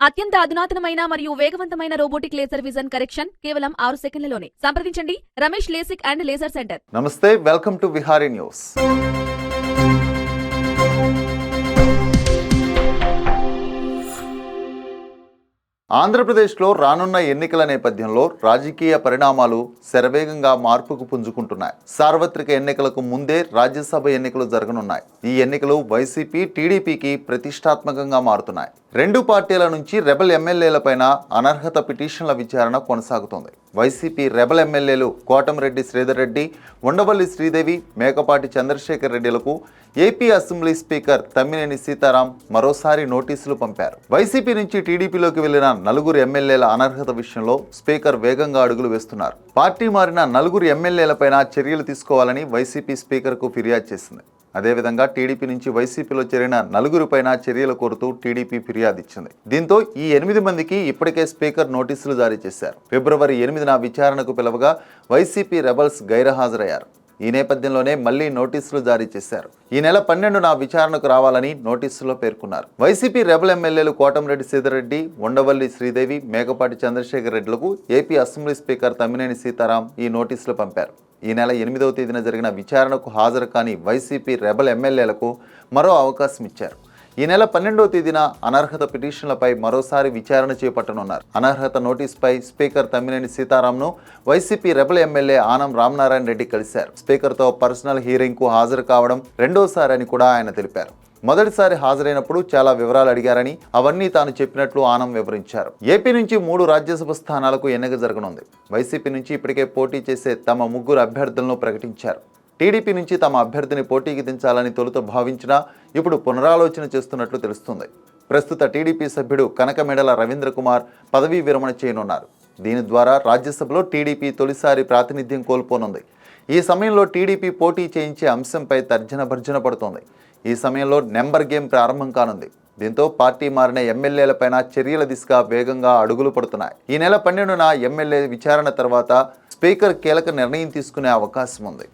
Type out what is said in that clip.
అత్యంత అధునాతనమైన మరియు వేగవంతమైన రోబోటిక్ లేజర్ విజన్ కరెక్షన్ కేవలం 6 సెకండ్లలోనే. సంప్రదించండి Ramesh LASIK and laser centre. నమస్తే, వెల్కమ్ టు విహారీ న్యూస్. ఆంధ్రప్రదేశ్లో రానున్న ఎన్నికల నేపథ్యంలో రాజకీయ పరిణామాలు శరవేగంగా మార్పుకు పుంజుకుంటున్నాయి. సార్వత్రిక ఎన్నికలకు ముందే రాజ్యసభ ఎన్నికలు జరగనున్నాయి. ఈ ఎన్నికలు వైసీపీ, టీడీపీకి ప్రతిష్టాత్మకంగా మారుతున్నాయి. రెండు పార్టీల నుంచి రెబల్ ఎమ్మెల్యేలపైన అనర్హత పిటిషన్ల విచారణ కొనసాగుతోంది. వైసీపీ రెబల్ ఎమ్మెల్యేలు కోటమిరెడ్డి శ్రీధర్ రెడ్డి, ఉండవల్లి శ్రీదేవి, మేకపాటి చంద్రశేఖర్ రెడ్డిలకు AP assembly speaker Tammineni Sitaram మరోసారి నోటీసులు పంపారు. వైసీపీ నుంచి టీడీపీలోకి వెళ్లిన నలుగురు ఎమ్మెల్యేల అనర్హత విషయంలో స్పీకర్ వేగంగా అడుగులు వేస్తున్నారు. పార్టీ మారిన నలుగురు ఎమ్మెల్యేలపైన చర్యలు తీసుకోవాలని వైసీపీ స్పీకర్కు ఫిర్యాదు చేసింది. అదేవిధంగా టీడీపీ నుంచి వైసీపీలో చేరిన నలుగురిపైన చర్యలు కోరుతూ టీడీపీ ఫిర్యాదు ఇచ్చింది. దీంతో ఈ 8 మందికి ఇప్పటికే స్పీకర్ నోటీసులు జారీ చేశారు. ఫిబ్రవరి 8న విచారణకు పిలవగా వైసీపీ రెబల్స్ గైర్హాజరయ్యారు. ఈ నేపథ్యంలోనే మళ్లీ నోటీసులు జారీ చేశారు. ఈ నెల 12న విచారణకు రావాలని నోటీసులో పేర్కొన్నారు. వైసీపీ రెబల్ ఎమ్మెల్యేలు కోటమిరెడ్డి శ్రీధర్ రెడ్డి, ఉండవల్లి శ్రీదేవి, మేకపాటి చంద్రశేఖర్ రెడ్డిలకు AP assembly speaker Tammineni Sitaram ఈ నోటీసులు పంపారు. ఈ నెల 8వ తేదీన జరిగిన విచారణకు హాజరు కాని వైసీపీ రెబల్ ఎమ్మెల్యేలకు మరో అవకాశం ఇచ్చారు. ఈ నెల 12వ తేదీన అనర్హత పిటిషన్లపై మరోసారి విచారణ చేపట్టనున్నారు. అనర్హత నోటీసుపై స్పీకర్ తమ్మినేని సీతారాంను YCP rebel MLA Anam Ramanarayana Reddy కలిశారు. స్పీకర్తో పర్సనల్ హీరింగ్కు హాజరు కావడం రెండోసారి అని కూడా ఆయన తెలిపారు. మొదటిసారి హాజరైనప్పుడు చాలా వివరాలు అడిగారని, అవన్నీ తాను చెప్పినట్లు ఆనం వివరించారు. ఏపీ నుంచి 3 రాజ్యసభ స్థానాలకు ఎన్నిక జరగనుంది. వైసీపీ నుంచి ఇప్పటికే పోటీ చేసే తమ 3 అభ్యర్థులను ప్రకటించారు. టీడీపీ నుంచి తమ అభ్యర్థిని పోటీకి దించాలని తొలుత భావించినా ఇప్పుడు పునరాలోచన చేస్తున్నట్లు తెలుస్తుంది. ప్రస్తుత టీడీపీ సభ్యుడు కనకమెడల రవీంద్ర కుమార్ పదవీ విరమణ చేయనున్నారు. దీని ద్వారా రాజ్యసభలో టీడీపీ తొలిసారి ప్రాతినిధ్యం కోల్పోనుంది. ఈ సమయంలో టీడీపీ పోటీ చేయించే అంశంపై తర్జన భర్జన పడుతోంది. ఈ సమయంలో నెంబర్ గేమ్ ప్రారంభం కానుంది. దీంతో పార్టీ మారిన ఎమ్మెల్యేలపైన చర్యల దిశగా వేగంగా అడుగులు పడుతున్నాయి. ఈ నెల 12న ఎమ్మెల్యే విచారణ తర్వాత స్పీకర్ కీలక నిర్ణయం తీసుకునే అవకాశం ఉంది.